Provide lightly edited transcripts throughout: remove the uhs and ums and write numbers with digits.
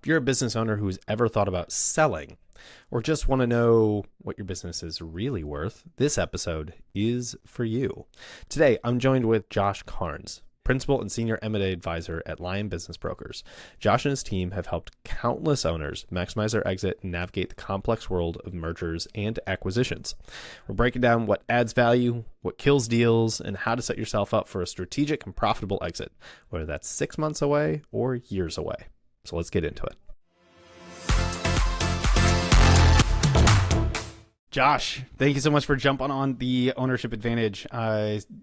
you're a business owner who's ever thought about selling or just want to know what your business is really worth, this episode is for you. Today, I'm joined with Josh Carnes, Principal and Senior M&A Advisor at Lion Business Brokers. Josh and his team have helped countless owners maximize their exit and navigate the complex world of mergers and acquisitions. We're breaking down what adds value, what kills deals, and how to set yourself up for a strategic and profitable exit, whether that's 6 months away or years away. So let's get into it. Josh, thank you so much for jumping on the Ownership Advantage.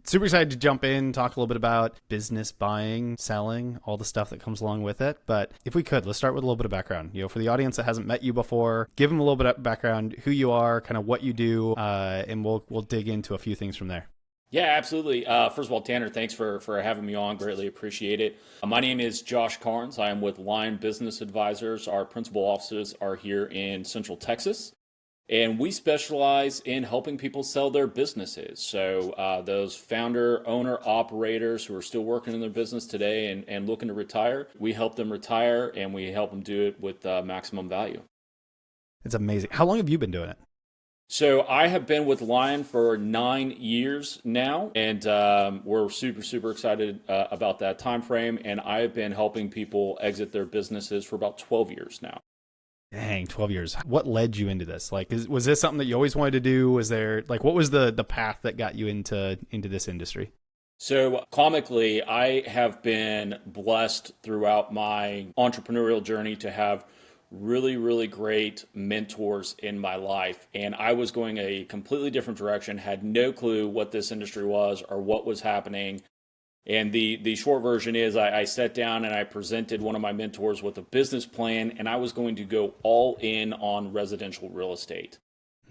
Super excited to jump in, talk a little bit about business buying, selling, all the stuff that comes along with it. But if we could, let's start with a little bit of background. For the audience that hasn't met you before, give them a little bit of background, who you are, kind of what you do, and we'll dig into a few things from there. Yeah, absolutely. First of all, Tanner, thanks for having me on. Greatly appreciate it. My name is Josh Carnes. I am with Lion Business Advisors. Our principal offices are here in Central Texas, and we specialize in helping people sell their businesses. So those founder, owner, operators who are still working in their business today and looking to retire, we help them retire, and we help them do it with maximum value. It's amazing. How long have you been doing it? So I have been with Lion for 9 years now, and we're super excited about that time frame. And I have been helping people exit their businesses for about 12 years now. Dang, 12 years. What led you into this? Was this something that you always wanted to do? Was there, what was the path that got you into this industry? So comically, I have been blessed throughout my entrepreneurial journey to have really great mentors in my life. And I was going a completely different direction, had no clue what this industry was or what was happening. And the short version is I sat down and I presented one of my mentors with a business plan, and I was going to go all in on residential real estate.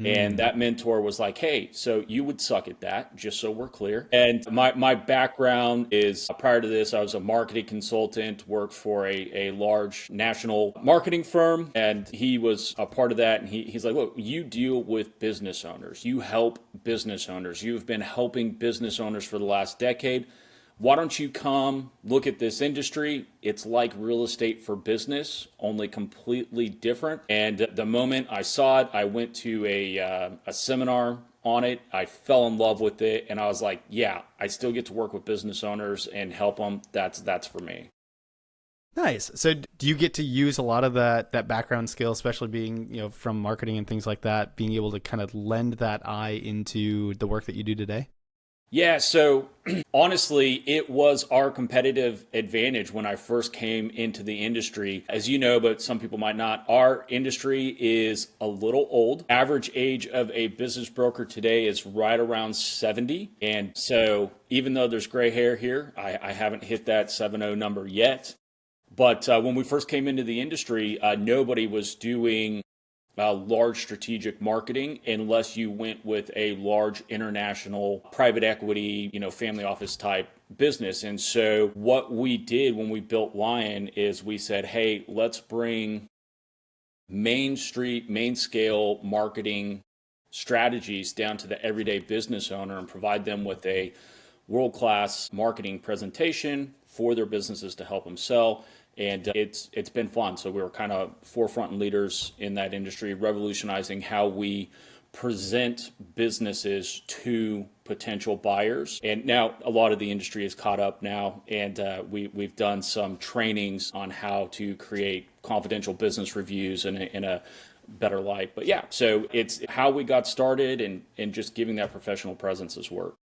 And that mentor was like, hey, so you would suck at that, just so we're clear. And my background is, prior to this, I was a marketing consultant, worked for a large national marketing firm, and he was a part of that. And he's like, look, you deal with business owners. You help business owners. You've been helping business owners for the last decade. Why don't you come look at this industry? It's like real estate for business, only completely different. And the moment I saw it, I went to a seminar on it. I fell in love with it, and I was like, yeah, I still get to work with business owners and help them. That's for me. Nice. So do you get to use a lot of that background skill, especially being, from marketing and things like that, being able to kind of lend that eye into the work that you do today? Yeah, so honestly, it was our competitive advantage when I first came into the industry. As you know, but some people might not, our industry is a little old. Average age of a business broker today is right around 70. And so even though there's gray hair here, I haven't hit that 7-0 number yet. But when we first came into the industry, nobody was doing large strategic marketing unless you went with a large international private equity, family office type business. And so what we did when we built Lion is we said, hey, let's bring main scale marketing strategies down to the everyday business owner and provide them with a world-class marketing presentation for their businesses to help them sell. And it's been fun. So we were kind of forefront leaders in that industry, revolutionizing how we present businesses to potential buyers. And now a lot of the industry is caught up now, and we've done some trainings on how to create confidential business reviews in a better light. But yeah, so it's how we got started, and just giving that professional presence as work.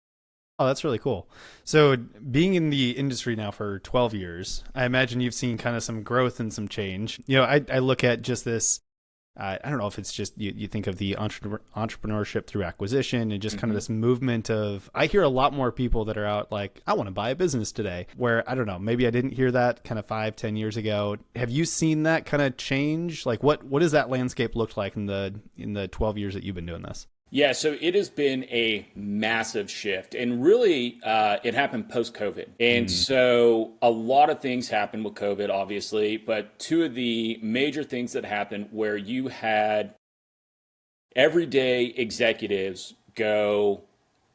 Oh, that's really cool. So being in the industry now for 12 years, I imagine you've seen kind of some growth and some change. I look at just this, I don't know if it's just, you think of the entrepreneurship through acquisition and just kind of this movement of, I hear a lot more people that are out like, I want to buy a business today, where, I don't know, maybe I didn't hear that kind of 5-10 years ago. Have you seen that kind of change? Like what does that landscape look like in the 12 years that you've been doing this? Yeah, so it has been a massive shift, and really it happened post-COVID. And so a lot of things happened with COVID, obviously, but two of the major things that happened where you had everyday executives go,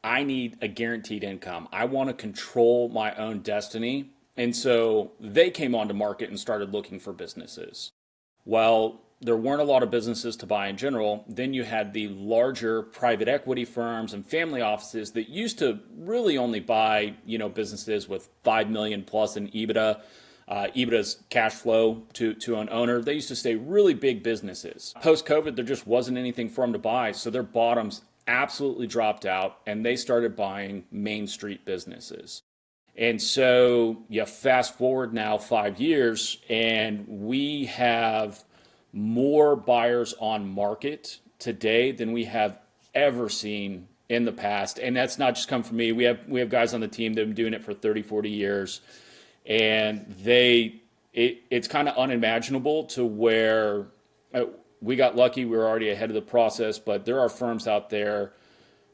I need a guaranteed income. I want to control my own destiny. And so they came onto market and started looking for businesses. Well, there weren't a lot of businesses to buy in general. Then you had the larger private equity firms and family offices that used to really only buy, businesses with 5 million plus in EBITDA. EBITDA's cash flow to an owner. They used to stay really big businesses. Post COVID, there just wasn't anything for them to buy, so their bottoms absolutely dropped out, and they started buying Main Street businesses. And so you fast forward now 5 years, and we have more buyers on market today than we have ever seen in the past. And that's not just come from me. We have guys on the team that have been doing it for 30, 40 years. And it's kind of unimaginable to where we got lucky. We were already ahead of the process, but there are firms out there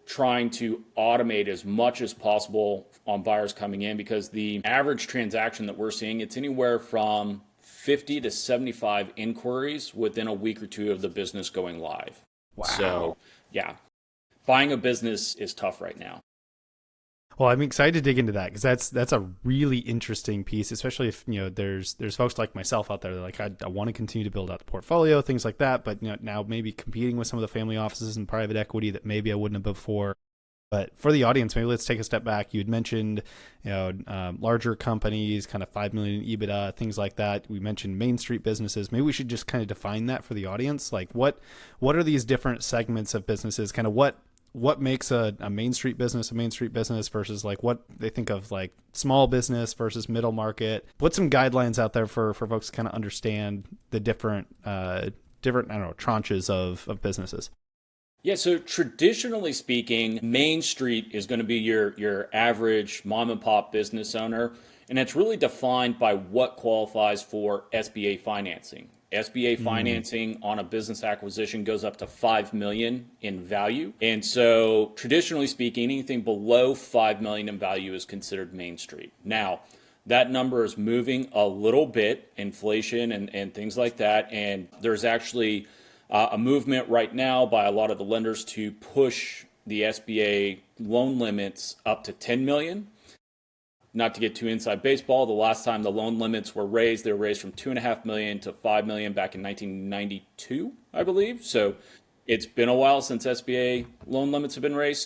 trying to automate as much as possible on buyers coming in, because the average transaction that we're seeing, it's anywhere from 50 to 75 inquiries within a week or two of the business going live. Wow. So, yeah, buying a business is tough right now. Well, I'm excited to dig into that because that's a really interesting piece, especially if there's folks like myself out there that are like I want to continue to build out the portfolio, things like that, but now maybe competing with some of the family offices and private equity that maybe I wouldn't have before. But for the audience, maybe let's take a step back. You had mentioned larger companies, kind of 5 million EBITDA, things like that. We mentioned Main Street businesses. Maybe we should just kind of define that for the audience. Like what are these different segments of businesses? Kind of what makes a Main Street business a Main Street business versus like what they think of like small business versus middle market? Put some guidelines out there for folks to kind of understand the different tranches of businesses. Yeah, so traditionally speaking, Main Street is going to be your average mom and pop business owner, and it's really defined by what qualifies for SBA financing. SBA financing on a business acquisition goes up to 5 million in value. And so traditionally speaking, anything below 5 million in value is considered Main Street. Now, that number is moving a little bit, inflation and things like that. And there's actually a movement right now by a lot of the lenders to push the SBA loan limits up to 10 million. Not to get too inside baseball, the last time the loan limits were raised, they were raised from 2.5 million to 5 million back in 1992, I believe. So it's been a while since SBA loan limits have been raised.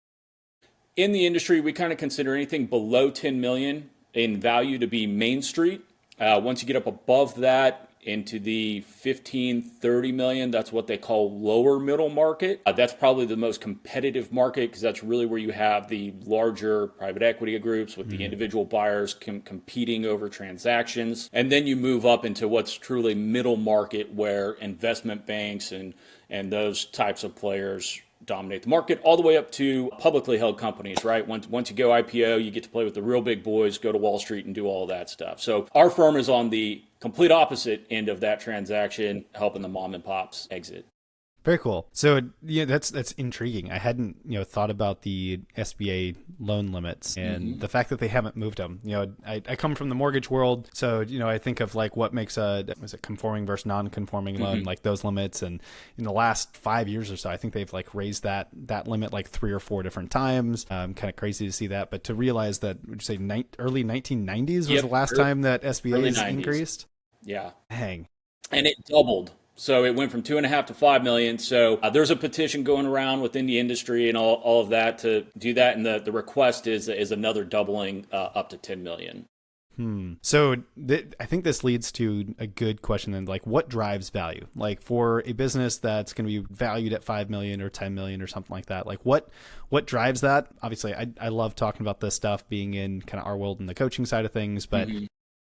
In the industry, we kind of consider anything below 10 million in value to be Main Street. Once you get up above that into the 15, 30 million, that's what they call lower middle market. That's probably the most competitive market because that's really where you have the larger private equity groups with the individual buyers competing over transactions. And then you move up into what's truly middle market where investment banks and those types of players dominate the market, all the way up to publicly held companies, right? Once you go IPO, you get to play with the real big boys, go to Wall Street and do all of that stuff. So our firm is on the complete opposite end of that transaction, helping the mom and pops exit. Very cool. So yeah, that's intriguing. I hadn't thought about the SBA loan limits and the fact that they haven't moved them. I come from the mortgage world, so I think of like what makes a conforming versus non-conforming loan, like those limits. And in the last 5 years or so, I think they've like raised that limit like 3 or 4 different times. Kind of crazy to see that, but to realize that would you say early 1990s was the last time that SBA's increased. Yeah, Dang. And it doubled. So it went from 2.5 to 5 million. So there's a petition going around within the industry and all of that to do that. And the request is another doubling up to 10 million. So I think this leads to a good question then, like what drives value? Like for a business that's going to be valued at 5 million or 10 million or something like that, like what drives that? Obviously, I love talking about this stuff being in kind of our world and the coaching side of things, but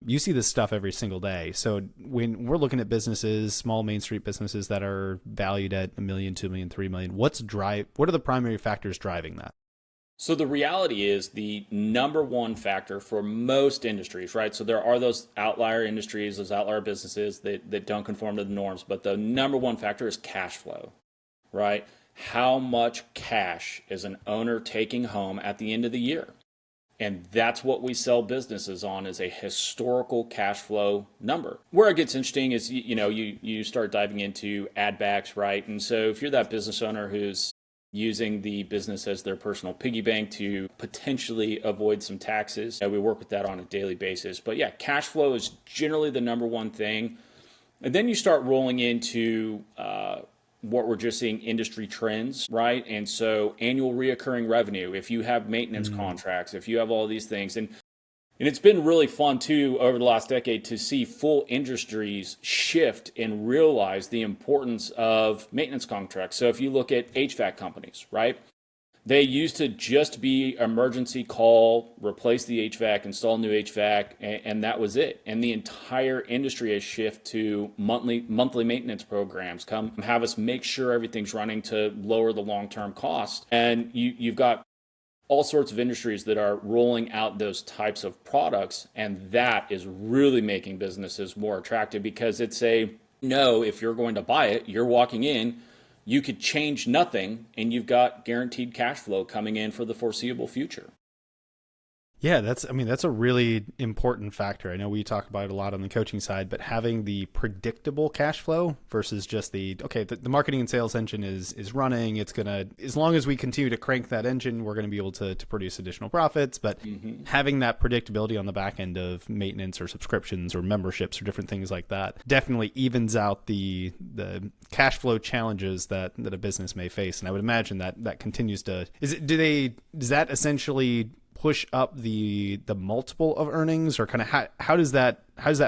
you see this stuff every single day. So when we're looking at businesses, small Main Street businesses that are valued at 1 million, 2 million, 3 million, what are the primary factors driving that? So the reality is the number one factor for most industries, right? So there are those outlier industries, those outlier businesses that don't conform to the norms, but the number one factor is cash flow, right? How much cash is an owner taking home at the end of the year? And that's what we sell businesses on, is a historical cash flow number. Where it gets interesting is, you start diving into add backs, right? And so if you're that business owner who's using the business as their personal piggy bank to potentially avoid some taxes, we work with that on a daily basis. But yeah, cash flow is generally the number one thing. And then you start rolling into what we're just seeing industry trends, right? And so annual reoccurring revenue, if you have maintenance contracts, if you have all these things. And it's been really fun too over the last decade to see full industries shift and realize the importance of maintenance contracts. So if you look at HVAC companies, right? They used to just be emergency call, replace the HVAC, install new HVAC, and that was it. And the entire industry has shifted to monthly maintenance programs. Come have us make sure everything's running to lower the long-term cost. And you've got all sorts of industries that are rolling out those types of products, and that is really making businesses more attractive because it's if you're going to buy it, you're walking in, you could change nothing, and you've got guaranteed cash flow coming in for the foreseeable future. Yeah, that's a really important factor. I know we talk about it a lot on the coaching side, but having the predictable cash flow versus just the marketing and sales engine is running. It's gonna, as long as we continue to crank that engine, we're gonna be able to produce additional profits. But having that predictability on the back end of maintenance or subscriptions or memberships or different things like that definitely evens out the cash flow challenges that a business may face. And I would imagine that continues to does that essentially push up the multiple of earnings, or kind of how does that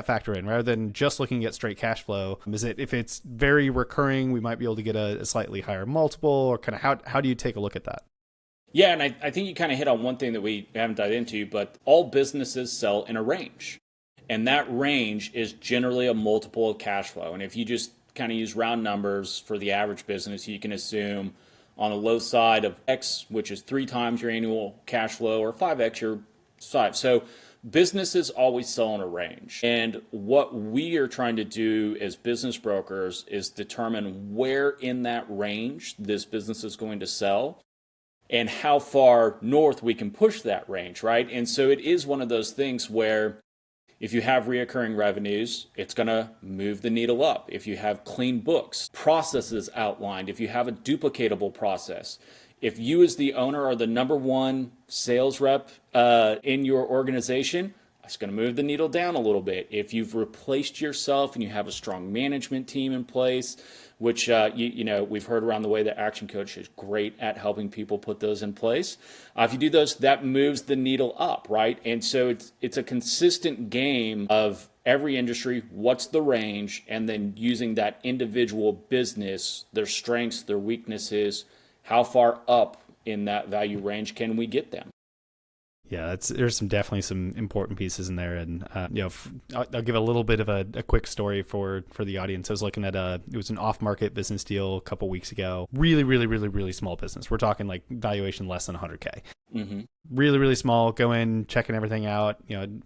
factor in rather than just looking at straight cash flow? Is it, if it's very recurring, we might be able to get a slightly higher multiple, or kind of how do you take a look at that? Yeah, and I think you kind of hit on one thing that we haven't dived into, but all businesses sell in a range. And that range is generally a multiple of cash flow. And if you just kind of use round numbers for the average business, you can assume on the low side of X, which is 3 times your annual cash flow, or 5X your side. So businesses always sell in a range. And what we are trying to do as business brokers is determine where in that range this business is going to sell and how far north we can push that range, right? And so it is one of those things where if you have reoccurring revenues, it's going to move the needle up. If you have clean books, processes outlined, if you have a duplicatable process, if you as the owner are the number one sales rep in your organization, it's going to move the needle down a little bit. If you've replaced yourself and you have a strong management team in place, which we've heard around the way that Action Coach is great at helping people put those in place. If you do those, that moves the needle up, right? And so it's a consistent game of every industry, what's the range, and then using that individual business, their strengths, their weaknesses, how far up in that value range can we get them? Yeah, there's definitely some important pieces in there, and I'll give a little bit of a quick story for the audience. I was looking at it was an off-market business deal a couple weeks ago. Really, really, really, really small business. We're talking like valuation less than 100K. Mm-hmm. Really, really small. Go in, checking everything out.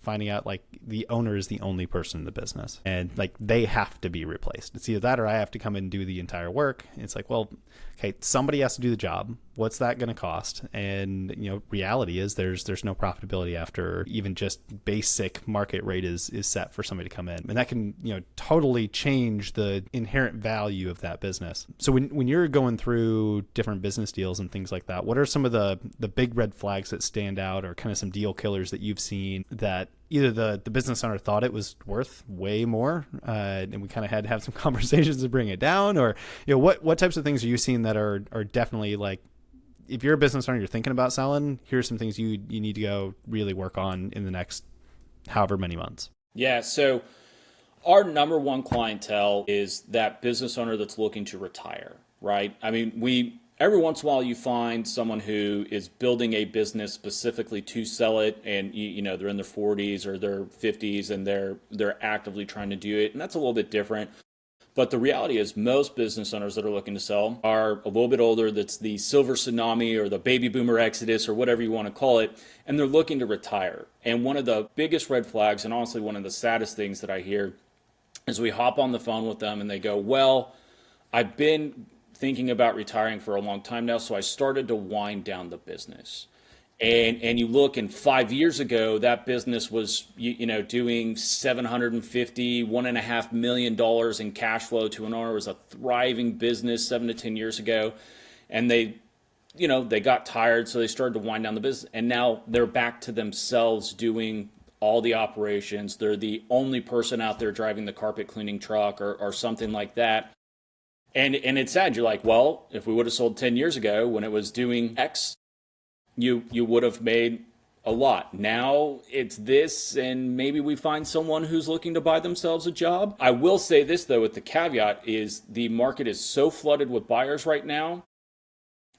Finding out like the owner is the only person in the business, and like they have to be replaced. It's either that or I have to come and do the entire work. It's like, well, okay, somebody has to do the job. What's that going to cost? And reality is there's no profitability after even just basic market rate is set for somebody to come in, and that can totally change the inherent value of that business. So when you're going through different business deals and things like that, what are some of the big red flags that stand out, or kind of some deal killers that you've seen that either the business owner thought it was worth way more, and we kind of had to have some conversations to bring it down, or what types of things are you seeing that are definitely like, if you're a business owner, you're thinking about selling, here's some things you need to go really work on in the next however many months? Yeah, so our number one clientele is that business owner that's looking to retire, right? I mean, every once in a while you find someone who is building a business specifically to sell it, and they're in their 40s or their 50s and they're actively trying to do it, and that's a little bit different. But the reality is most business owners that are looking to sell are a little bit older. That's the silver tsunami or the baby boomer exodus or whatever you want to call it, and they're looking to retire. And one of the biggest red flags, and honestly one of the saddest things that I hear, is we hop on the phone with them and they go, well, I've been thinking about retiring for a long time now, so I started to wind down the business. And you look, and 5 years ago, that business was doing $1.5 million in cash flow to an owner. It was a thriving business 7 to 10 years ago, and they got tired, so they started to wind down the business. And now they're back to themselves doing all the operations. They're the only person out there driving the carpet cleaning truck or something like that. And it's sad. You're like, well, if we would have sold 10 years ago when it was doing X, you would have made a lot. Now it's this, and maybe we find someone who's looking to buy themselves a job. I will say this, though, with the caveat is the market is so flooded with buyers right now.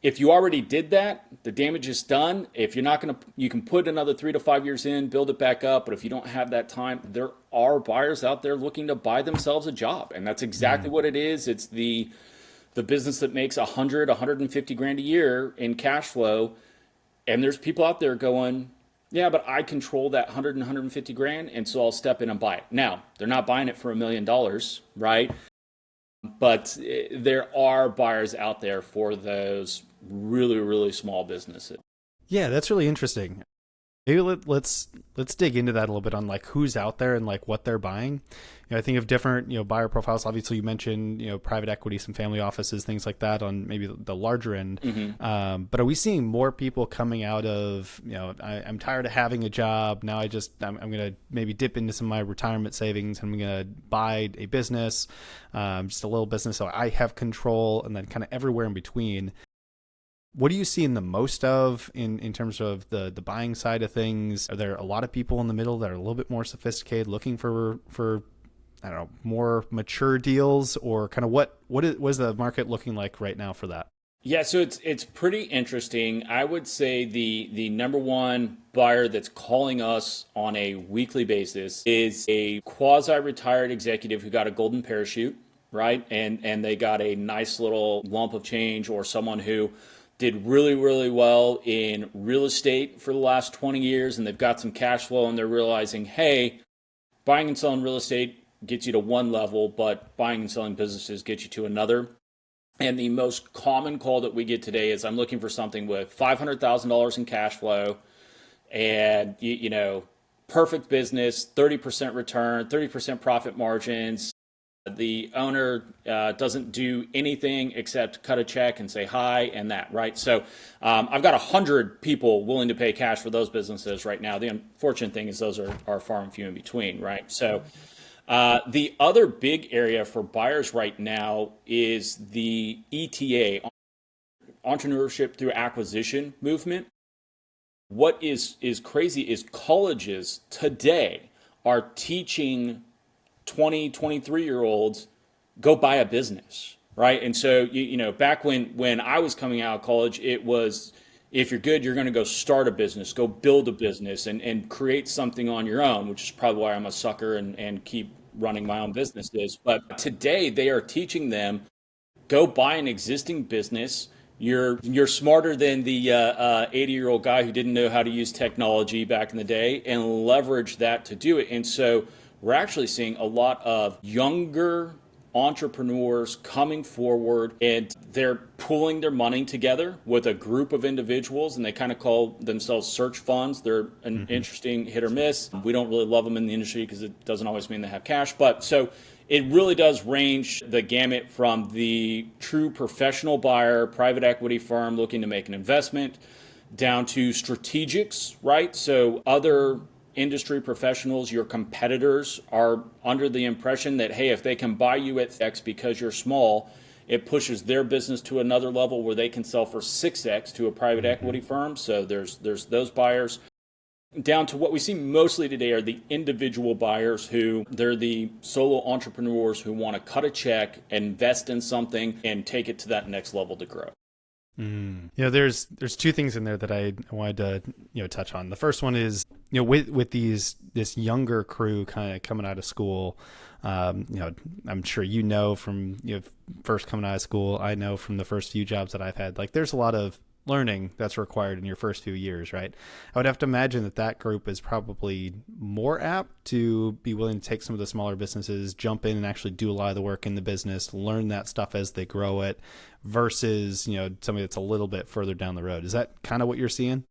If you already did that, the damage is done. If you're not going to, you can put another 3 to 5 years in, build it back up. But if you don't have that time, there are buyers out there looking to buy themselves a job. And that's exactly what it is. It's the business that makes 100, 150 grand a year in cash flow. And there's people out there going, yeah, but I control that 100 and 150 grand. And so I'll step in and buy it. Now, they're not buying it for $1 million, right? But there are buyers out there for those really, really small businesses. Yeah, that's really interesting. Maybe let's dig into that a little bit on like who's out there and like what they're buying. I think of different buyer profiles. Obviously, you mentioned private equity, some family offices, things like that on maybe the larger end. Mm-hmm. But are we seeing more people coming out of I'm tired of having a job now? I'm going to maybe dip into some of my retirement savings and I'm going to buy a business, just a little business, so I have control, and then kind of everywhere in between. What are you seeing the most of in terms of the buying side of things? Are there a lot of people in the middle that are a little bit more sophisticated, looking for I don't know, more mature deals, or kind of what is the market looking like right now for that? Yeah, so it's pretty interesting. I would say the number one buyer that's calling us on a weekly basis is a quasi-retired executive who got a golden parachute, right? And they got a nice little lump of change, or someone who did really, really well in real estate for the last 20 years, and they've got some cash flow, and they're realizing, hey, buying and selling real estate gets you to one level, but buying and selling businesses gets you to another. And the most common call that we get today is, I'm looking for something with $500,000 in cash flow and, perfect business, 30% return, 30% profit margins. The owner doesn't do anything except cut a check and say hi and that, right? So I've got 100 people willing to pay cash for those businesses right now. The unfortunate thing is those are far and few in between, right? So the other big area for buyers right now is the ETA, entrepreneurship through acquisition movement. What is crazy is colleges today are teaching 20, 23-year-olds go buy a business, right? And so, back when I was coming out of college, it was, if you're good, you're going to go start a business, go build a business and create something on your own, which is probably why I'm a sucker and keep running my own businesses. But today they are teaching them, go buy an existing business. You're smarter than the 80-year-old guy who didn't know how to use technology back in the day, and leverage that to do it. And so we're actually seeing a lot of younger entrepreneurs coming forward, and they're pooling their money together with a group of individuals, and they kind of call themselves search funds. They're an interesting hit or miss. We don't really love them in the industry because it doesn't always mean they have cash. But so it really does range the gamut from the true professional buyer, private equity firm looking to make an investment, down to strategics, right? So other industry professionals, your competitors, are under the impression that, hey, if they can buy you at X because you're small, it pushes their business to another level where they can sell for 6X to a private equity firm. So there's those buyers. Down to what we see mostly today are the individual buyers, who they're the solo entrepreneurs who want to cut a check, invest in something, and take it to that next level to grow. There's two things in there that I wanted to touch on. The first one is with this younger crew kind of coming out of school. I'm sure from first coming out of school. I know from the first few jobs that I've had, like, there's a lot of learning that's required in your first few years, right? I would have to imagine that group is probably more apt to be willing to take some of the smaller businesses, jump in and actually do a lot of the work in the business, learn that stuff as they grow it, versus somebody that's a little bit further down the road. Is that kind of what you're seeing?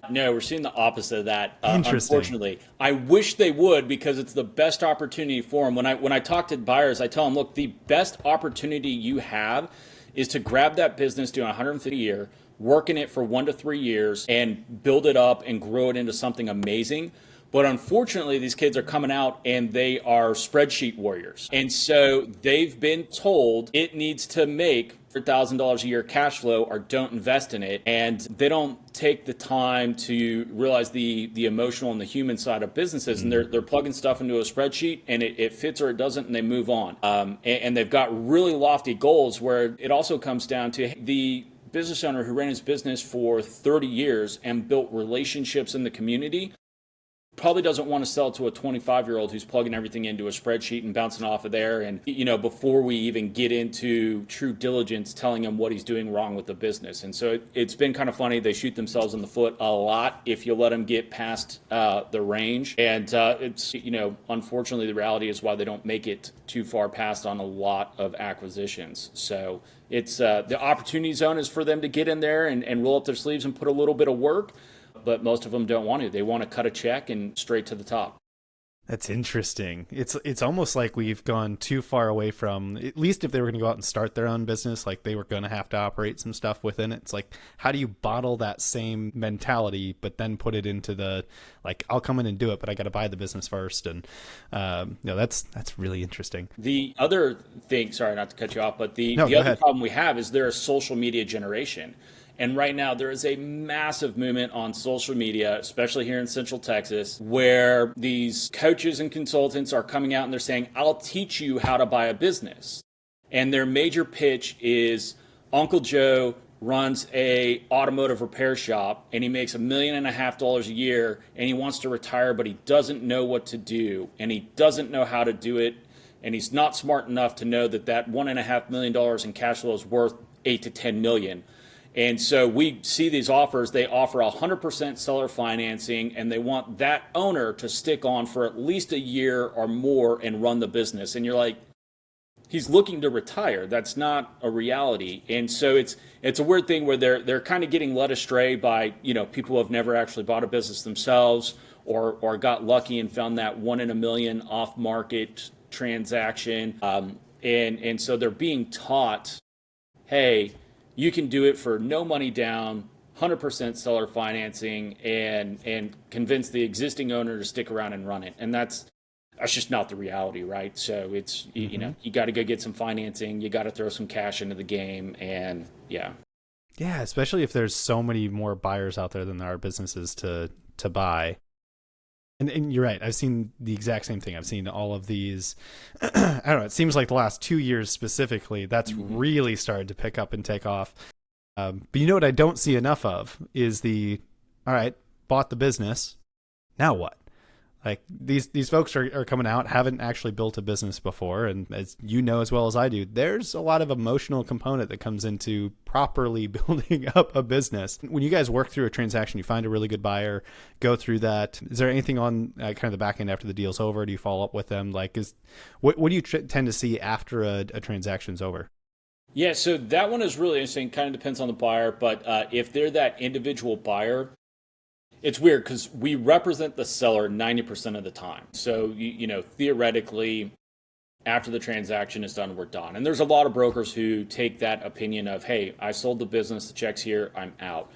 No, we're seeing the opposite of that. Interesting. Unfortunately, I wish they would, because it's the best opportunity for them. When I talk to buyers, I tell them, look, the best opportunity you have is to grab that business doing 150 a year, work in it for 1 to 3 years, and build it up and grow it into something amazing, But unfortunately, these kids are coming out and they are spreadsheet warriors. And so they've been told it needs to make $1,000 a year cash flow or don't invest in it. And they don't take the time to realize the emotional and the human side of businesses. And they're plugging stuff into a spreadsheet and it fits or it doesn't and they move on. And they've got really lofty goals where it also comes down to the business owner who ran his business for 30 years and built relationships in the community probably doesn't want to sell to a 25-year-old who's plugging everything into a spreadsheet and bouncing off of there. And, before we even get into true diligence, telling him what he's doing wrong with the business. And so it's been kind of funny. They shoot themselves in the foot a lot if you let them get past the range. And it's, unfortunately, the reality is why they don't make it too far past on a lot of acquisitions. So it's the opportunity zone is for them to get in there and roll up their sleeves and put a little bit of work. But most of them don't want to. They want to cut a check and straight to the top. That's interesting. It's almost like we've gone too far away from, at least if they were going to go out and start their own business, like they were going to have to operate some stuff within it. It's like, how do you bottle that same mentality, but then put it into the, like, I'll come in and do it, but I got to buy the business first. And, that's really interesting. The other thing, sorry, not to cut you off, but the other problem we have is they're a social media generation. And right now, there is a massive movement on social media, especially here in Central Texas, where these coaches and consultants are coming out and they're saying, I'll teach you how to buy a business. And their major pitch is Uncle Joe runs a automotive repair shop and he makes $1.5 million a year and he wants to retire, but he doesn't know what to do and he doesn't know how to do it. And he's not smart enough to know that $1.5 million in cash flow is worth $8 to $10 million. And so we see these offers, they offer 100% seller financing, and they want that owner to stick on for at least a year or more and run the business. And you're like, he's looking to retire. That's not a reality. And so it's a weird thing where they're kind of getting led astray by, people who have never actually bought a business themselves or got lucky and found that 1 in a million off-market transaction. And so they're being taught, hey, you can do it for no money down, 100% seller financing, and convince the existing owner to stick around and run it. And that's just not the reality, right? So it's, you got to go get some financing. You got to throw some cash into the game. And yeah. Yeah, especially if there's so many more buyers out there than there are businesses to buy. And you're right. I've seen the exact same thing. I've seen all of these. I don't know. It seems like the last 2 years specifically, that's really started to pick up and take off. But what I don't see enough of is all right, bought the business. Now what? Like these folks are coming out, haven't actually built a business before. And as you know as well as I do, there's a lot of emotional component that comes into properly building up a business. When you guys work through a transaction, you find a really good buyer, go through that. Is there anything on kind of the back end after the deal's over? Do you follow up with them? Like, what do you tend to see after a transaction's over? Yeah, so that one is really interesting. Kind of depends on the buyer. But if they're that individual buyer, it's weird because we represent the seller 90% of the time. So, theoretically, after the transaction is done, we're done. And there's a lot of brokers who take that opinion of, hey, I sold the business, the check's here, I'm out.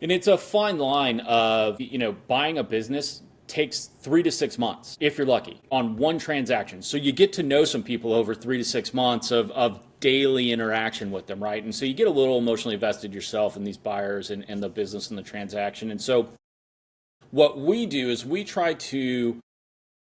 And it's a fine line of, buying a business takes 3 to 6 months, if you're lucky, on one transaction. So you get to know some people over 3 to 6 months of daily interaction with them, right? And so you get a little emotionally invested yourself in these buyers and the business and the transaction. And so what we do is we try to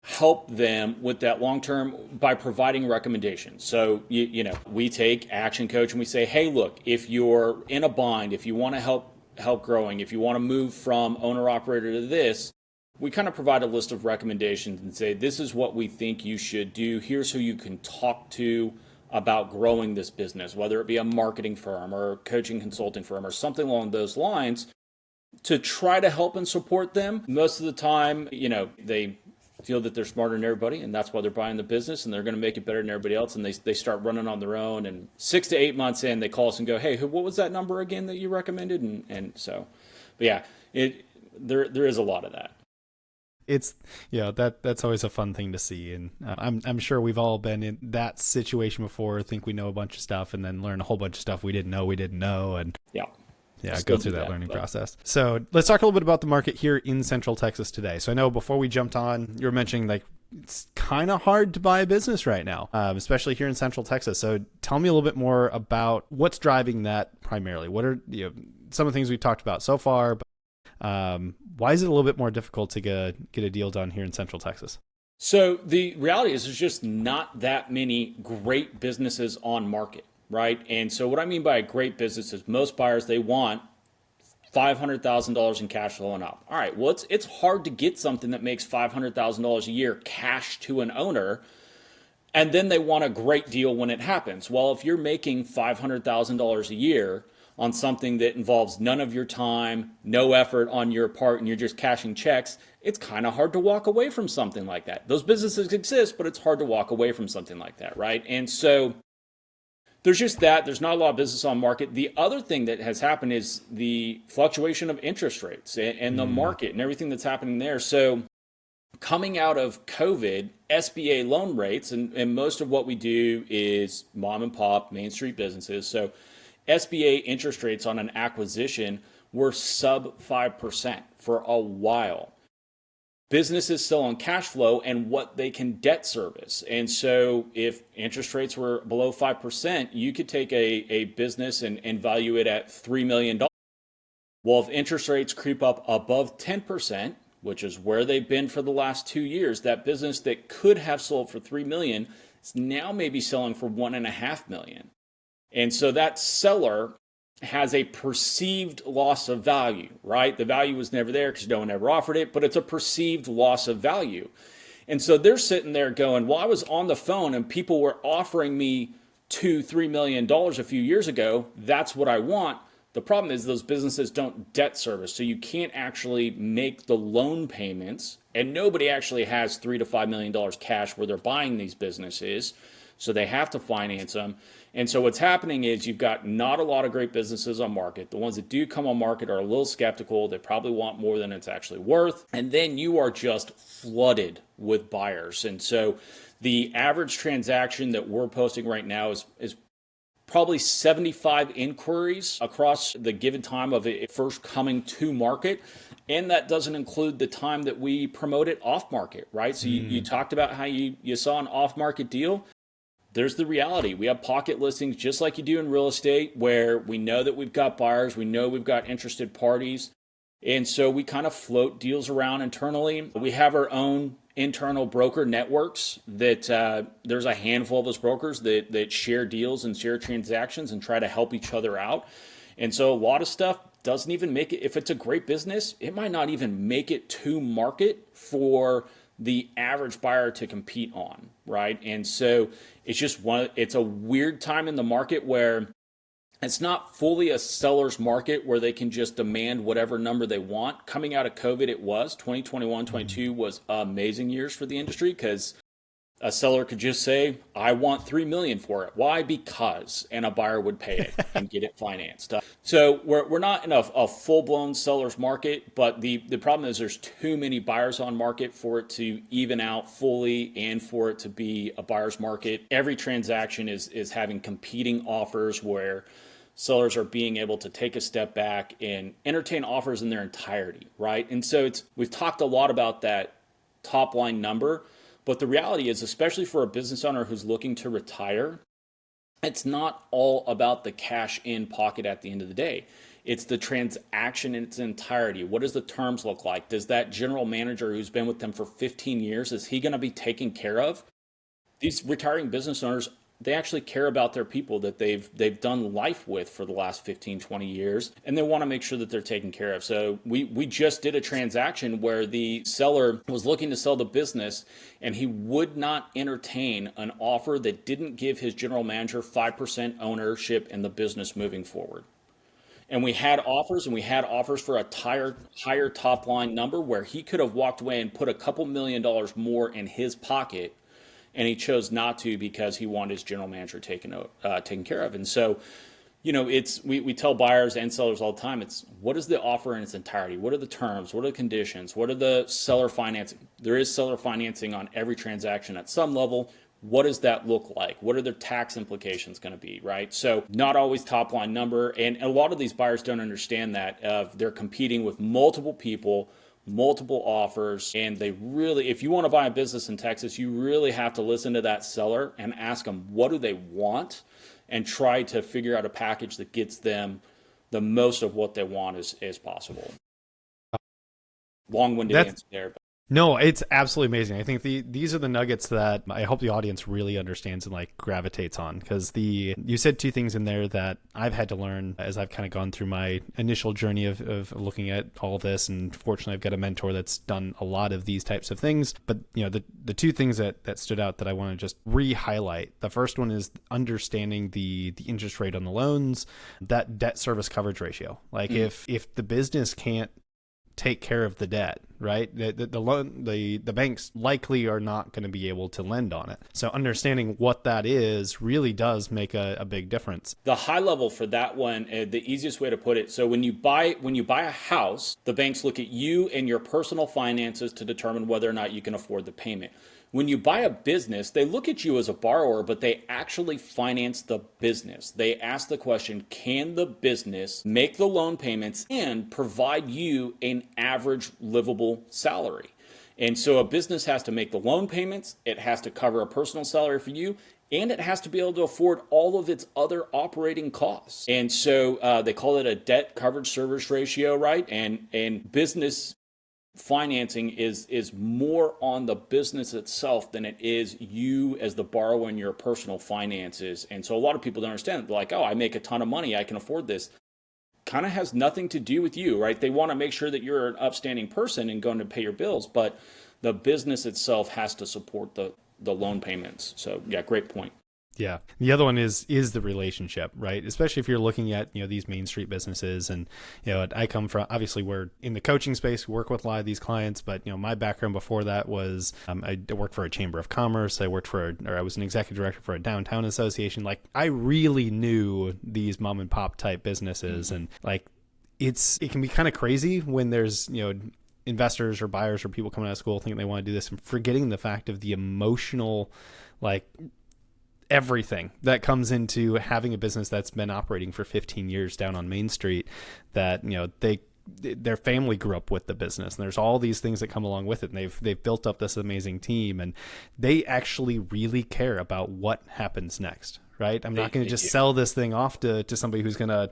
help them with that long term by providing recommendations. So, we take Action Coach and we say, hey, look, if you're in a bind, if you want to help growing, if you want to move from owner operator to this, we kind of provide a list of recommendations and say, this is what we think you should do. Here's who you can talk to about growing this business, whether it be a marketing firm or a coaching consulting firm or something along those lines, to try to help and support them. Most of the time, they feel that they're smarter than everybody, and that's why they're buying the business, and they're going to make it better than everybody else, and they start running on their own. And 6 to 8 months in, they call us and go, hey, what was that number again that you recommended? And so, but yeah, there is a lot of that. It's that's always a fun thing to see, and I'm sure we've all been in that situation before. Think we know a bunch of stuff, and then learn a whole bunch of stuff we didn't know, and Yeah, go still through do that learning but process. So let's talk a little bit about the market here in Central Texas today. So I know before we jumped on, you were mentioning like it's kind of hard to buy a business right now, especially here in Central Texas. So tell me a little bit more about what's driving that primarily. What are some of the things we've talked about so far? But, why is it a little bit more difficult to get a deal done here in Central Texas? So the reality is there's just not that many great businesses on market, right? And so what I mean by a great business is most buyers, they want $500,000 in cash flow and up. All right, well, it's hard to get something that makes $500,000 a year cash to an owner, and then they want a great deal when it happens. Well, if you're making $500,000 a year on something that involves none of your time, no effort on your part, and you're just cashing checks, it's kind of hard to walk away from something like that. Those businesses exist, but it's hard to walk away from something like that, right? And so there's just that. There's not a lot of business on market. The other thing that has happened is the fluctuation of interest rates and the market and everything that's happening there. So coming out of COVID, SBA loan rates, and most of what we do is mom and pop, Main Street businesses. So SBA interest rates on an acquisition were sub 5% for a while. Businesses still on cash flow and what they can debt service. And so if interest rates were below 5%, you could take a business and value it at $3 million. Well, if interest rates creep up above 10%, which is where they've been for the last 2 years, that business that could have sold for $3 million is now maybe selling for $1.5 million. And so that seller has a perceived loss of value, right? The value was never there because no one ever offered it, but it's a perceived loss of value. And so they're sitting there going, well, I was on the phone and people were offering me $2-3 million a few years ago. That's what I want. The problem is those businesses don't debt service. So you can't actually make the loan payments, and nobody actually has $3 to $5 million cash where they're buying these businesses. So they have to finance them. And so what's happening is you've got not a lot of great businesses on market. The ones that do come on market are a little skeptical. They probably want more than it's actually worth. And then you are just flooded with buyers. And so the average transaction that we're posting right now is probably 75 inquiries across the given time of it first coming to market. And that doesn't include the time that we promote it off market, right? So you talked about how you saw an off market deal. There's the reality. We have pocket listings just like you do in real estate where we know that we've got buyers, we know we've got interested parties. And so we kind of float deals around internally. We have our own internal broker networks that there's a handful of those brokers that share deals and share transactions and try to help each other out. And so a lot of stuff doesn't even make it. If it's a great business, it might not even make it to market for the average buyer to compete on, right? And so it's a weird time in the market where it's not fully a seller's market where they can just demand whatever number they want. Coming out of COVID, it was 2021, 22 was amazing years for the industry because a seller could just say, I want $3 million for it. Why? Because, and a buyer would pay it and get it financed. So we're not in a full-blown seller's market, but the problem is there's too many buyers on market for it to even out fully and for it to be a buyer's market. Every transaction is having competing offers where sellers are being able to take a step back and entertain offers in their entirety, right? And so we've talked a lot about that top line number. But the reality is, especially for a business owner who's looking to retire, it's not all about the cash in pocket at the end of the day. It's the transaction in its entirety. What does the terms look like? Does that general manager who's been with them for 15 years, is he going to be taken care of? These retiring business owners, they actually care about their people that they've done life with for the last 15, 20 years, and they want to make sure that they're taken care of. So we just did a transaction where the seller was looking to sell the business, and he would not entertain an offer that didn't give his general manager 5% ownership in the business moving forward. And we had offers for a higher top line number where he could have walked away and put a couple $1 million more in his pocket, and he chose not to because he wanted his general manager taken care of. And so, we tell buyers and sellers all the time, it's what is the offer in its entirety? What are the terms? What are the conditions? What are the seller financing? There is seller financing on every transaction at some level. what does that look like? What are their tax implications going to be, right? So not always top line number. And a lot of these buyers don't understand that they're competing with multiple people, multiple offers. And they really, if you want to buy a business in Texas, you really have to listen to that seller and ask them, what do they want? And try to figure out a package that gets them the most of what they want as possible. Long-winded answer there. No, it's absolutely amazing. I think these are the nuggets that I hope the audience really understands and like gravitates on, because you said two things in there that I've had to learn as I've kind of gone through my initial journey of looking at all this. And fortunately, I've got a mentor that's done a lot of these types of things. But the two things that stood out that I want to just re-highlight. The first one is understanding the interest rate on the loans, that debt service coverage ratio. Like if the business can't take care of the debt, right? The loan, the banks likely are not going to be able to lend on it. So understanding what that is really does make a big difference. The high level for that one, the easiest way to put it, so when you buy a house, the banks look at you and your personal finances to determine whether or not you can afford the payment. When you buy a business, they look at you as a borrower, but they actually finance the business. They ask the question, can the business make the loan payments and provide you an average livable salary? And so a business has to make the loan payments, it has to cover a personal salary for you, and it has to be able to afford all of its other operating costs. And so they call it a debt coverage service ratio, right? And business financing is more on the business itself than it is you as the borrower in your personal finances. And so a lot of people don't understand. They're like, oh, I make a ton of money, I can afford this. Kind of has nothing to do with you, right? They want to make sure that you're an upstanding person and going to pay your bills, but the business itself has to support the loan payments. So yeah, great point. Yeah. The other one is the relationship, right? Especially if you're looking at, these Main Street businesses. And, I come from, obviously we're in the coaching space, we work with a lot of these clients, but, my background before that was, I worked for a chamber of commerce. I was an executive director for a downtown association. Like I really knew these mom and pop type businesses. And like, it can be kind of crazy when there's, investors or buyers or people coming out of school thinking they want to do this and forgetting the fact of the emotional, like, everything that comes into having a business that's been operating for 15 years down on Main Street, that their family grew up with the business, and there's all these things that come along with it, and they've built up this amazing team, and they actually really care about what happens next, right? I'm not going to just sell this thing off to somebody who's going to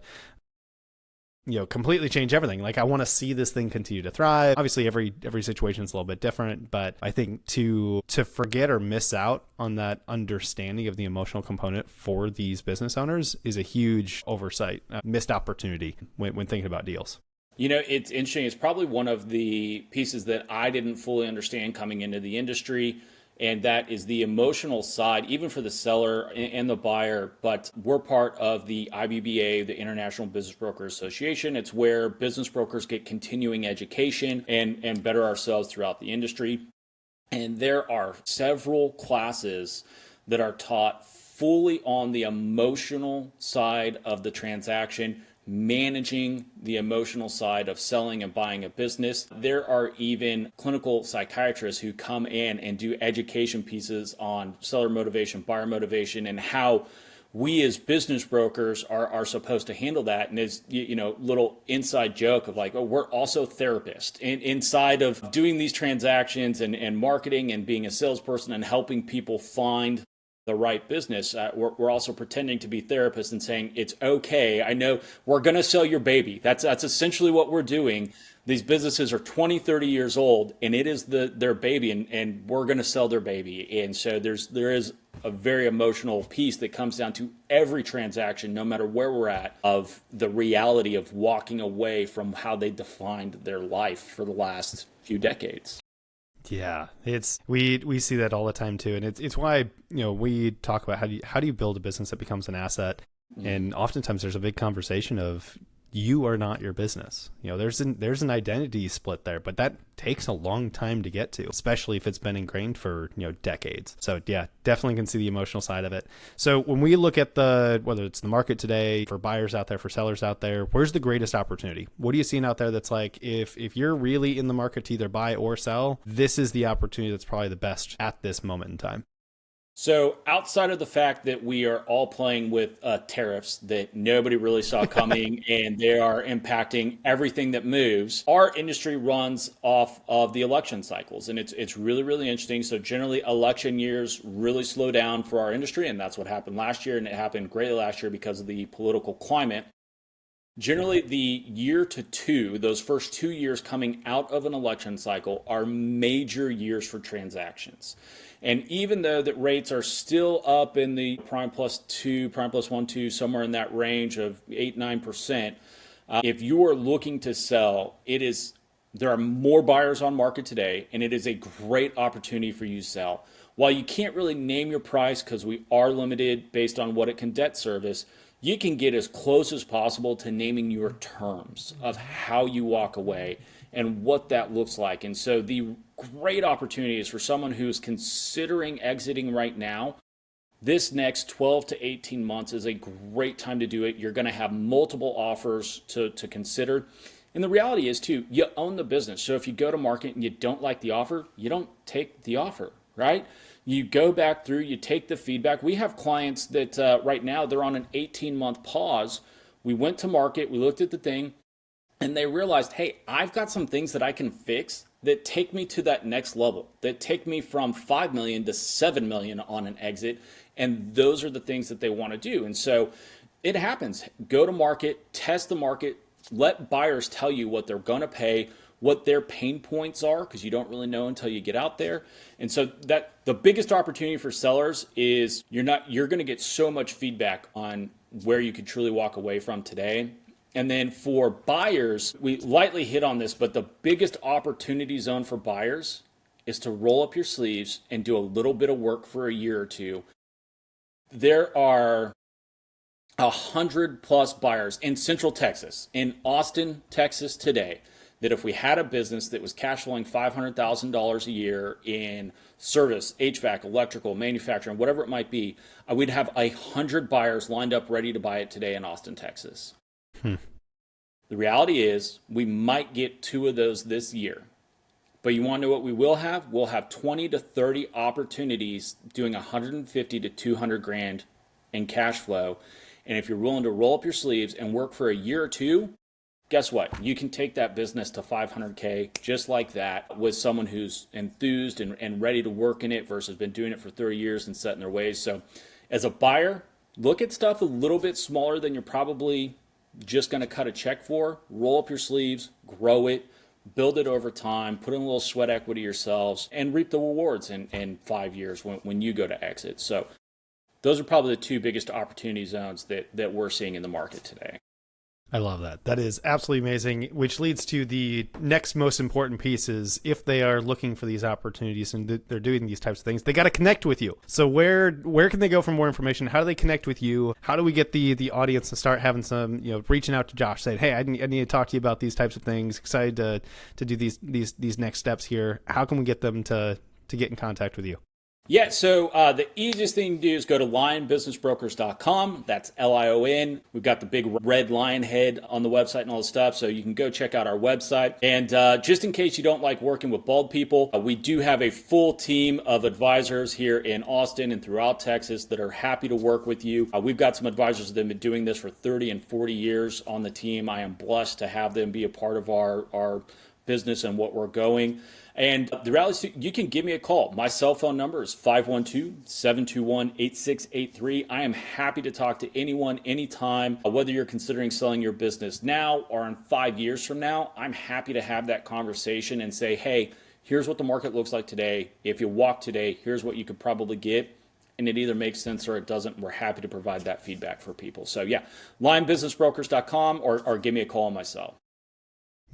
completely change everything. Like I want to see this thing continue to thrive. Obviously every situation is a little bit different, but I think to forget or miss out on that understanding of the emotional component for these business owners is a huge oversight, missed opportunity when thinking about deals. It's interesting. It's probably one of the pieces that I didn't fully understand coming into the industry. And that is the emotional side, even for the seller and the buyer. But we're part of the IBBA, the International Business Brokers Association. It's where business brokers get continuing education and better ourselves throughout the industry. And there are several classes that are taught fully on the emotional side of the transaction, managing the emotional side of selling and buying a business. There are even clinical psychiatrists who come in and do education pieces on seller motivation, buyer motivation, and how we as business brokers are supposed to handle that. And it's, little inside joke of like, oh, we're also therapists inside of doing these transactions and marketing and being a salesperson and helping people find the right business. We're also pretending to be therapists and saying, it's okay. I know we're going to sell your baby. That's essentially what we're doing. These businesses are 20, 30 years old, and it is their baby, and we're going to sell their baby. And so there is a very emotional piece that comes down to every transaction, no matter where we're at, of the reality of walking away from how they defined their life for the last few decades. Yeah, we see that all the time too, and it's why we talk about how do you build a business that becomes an asset, and oftentimes there's a big conversation of you are not your business. There's an identity split there, but that takes a long time to get to, especially if it's been ingrained for decades. So yeah, definitely can see the emotional side of it. So when we look at whether it's the market today, for buyers out there, for sellers out there, where's the greatest opportunity? What are you seeing out there that's like, if you're really in the market to either buy or sell, this is the opportunity that's probably the best at this moment in time? So, outside of the fact that we are all playing with tariffs that nobody really saw coming and they are impacting everything that moves, our industry runs off of the election cycles. And it's really, really interesting. So, generally, election years really slow down for our industry. And that's what happened last year. And it happened greatly last year because of the political climate. Generally, the year to two, those first 2 years coming out of an election cycle, are major years for transactions. And even though that rates are still up in the prime plus two, prime plus one, two, somewhere in that range of 8-9%, if you are looking to sell, there are more buyers on market today, and it is a great opportunity for you to sell. While you can't really name your price because we are limited based on what it can debt service, you can get as close as possible to naming your terms of how you walk away and what that looks like. And so the great opportunity is for someone who's considering exiting right now. This next 12 to 18 months is a great time to do it. You're going to have multiple offers to consider. And the reality is, too, you own the business. So if you go to market and you don't like the offer, you don't take the offer, right? You go back through, you take the feedback. We have clients that right now they're on an 18-month pause. We went to market, we looked at the thing, and they realized, hey, I've got some things that I can fix that take me to that next level, that take me from 5 million to 7 million on an exit. And those are the things that they want to do. And so it happens. Go to market, test the market, let buyers tell you what they're going to pay, what their pain points are, because you don't really know until you get out there. And so that the biggest opportunity for sellers is you're going to get so much feedback on where you could truly walk away from today. And then for buyers, we lightly hit on this, but the biggest opportunity zone for buyers is to roll up your sleeves and do a little bit of work for a year or two. There are 100+ buyers in Central Texas, in Austin, Texas today, that if we had a business that was cash flowing $500,000 a year in service, HVAC, electrical, manufacturing, whatever it might be, we'd have 100 buyers lined up ready to buy it today in Austin, Texas. The reality is we might get 2 of those this year. But you want to know what we will have? We'll have 20 to 30 opportunities doing 150 to 200 grand in cash flow. And if you're willing to roll up your sleeves and work for a year or two, guess what? You can take that business to 500K just like that with someone who's enthused and ready to work in it versus been doing it for 30 years and set in their ways. So as a buyer, look at stuff a little bit smaller than you're probably just going to cut a check for. Roll up your sleeves, grow it, build it over time, put in a little sweat equity yourselves, and reap the rewards in 5 years when you go to exit. So those are probably the 2 biggest opportunity zones that we're seeing in the market today. I love that. That is absolutely amazing, which leads to the next most important piece is if they are looking for these opportunities and they're doing these types of things, they got to connect with you. So where can they go for more information? How do they connect with you? How do we get the audience to start having some, reaching out to Josh, saying, hey, I need to talk to you about these types of things, excited to do these next steps here. How can we get them to get in contact with you? Yeah, so the easiest thing to do is go to lionbusinessbrokers.com. That's LION. We've got the big red lion head on the website and all the stuff, so you can go check out our website. And just in case you don't like working with bald people, we do have a full team of advisors here in Austin and throughout Texas that are happy to work with you. We've got some advisors that have been doing this for 30 and 40 years on the team. I am blessed to have them be a part of our business and what we're going. And the reality is, you can give me a call. My cell phone number is 512-721-8683. I am happy to talk to anyone, anytime, whether you're considering selling your business now or in 5 years from now. I'm happy to have that conversation and say, hey, here's what the market looks like today. If you walk today, here's what you could probably get. And it either makes sense or it doesn't. We're happy to provide that feedback for people. So yeah, lionbusinessbrokers.com or give me a call on my cell.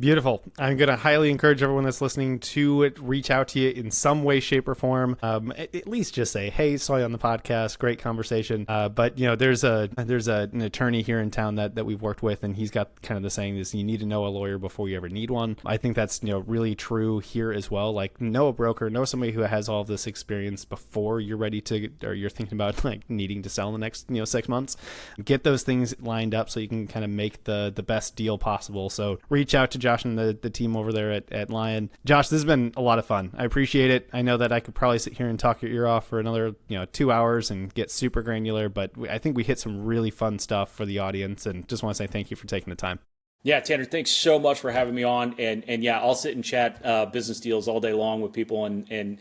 Beautiful. I'm going to highly encourage everyone that's listening to reach out to you in some way, shape, or form. At least just say, hey, saw you on the podcast. Great conversation. But there's an attorney here in town that we've worked with, and he's got kind of the saying is you need to know a lawyer before you ever need one. I think that's really true here as well. Like, know a broker, know somebody who has all of this experience before you're ready to, or you're thinking about like needing to sell in the next 6 months. Get those things lined up so you can kind of make the best deal possible. So reach out to Josh and the team over there at Lion. Josh, this has been a lot of fun. I appreciate it. I know that I could probably sit here and talk your ear off for another 2 hours and get super granular, but I think we hit some really fun stuff for the audience, and just want to say thank you for taking the time. Yeah, Tanner, thanks so much for having me on. And yeah, I'll sit and chat business deals all day long with people and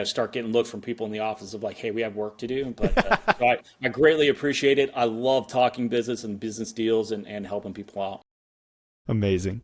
start getting looks from people in the office of like, hey, we have work to do. But so I greatly appreciate it. I love talking business and business deals and helping people out. Amazing.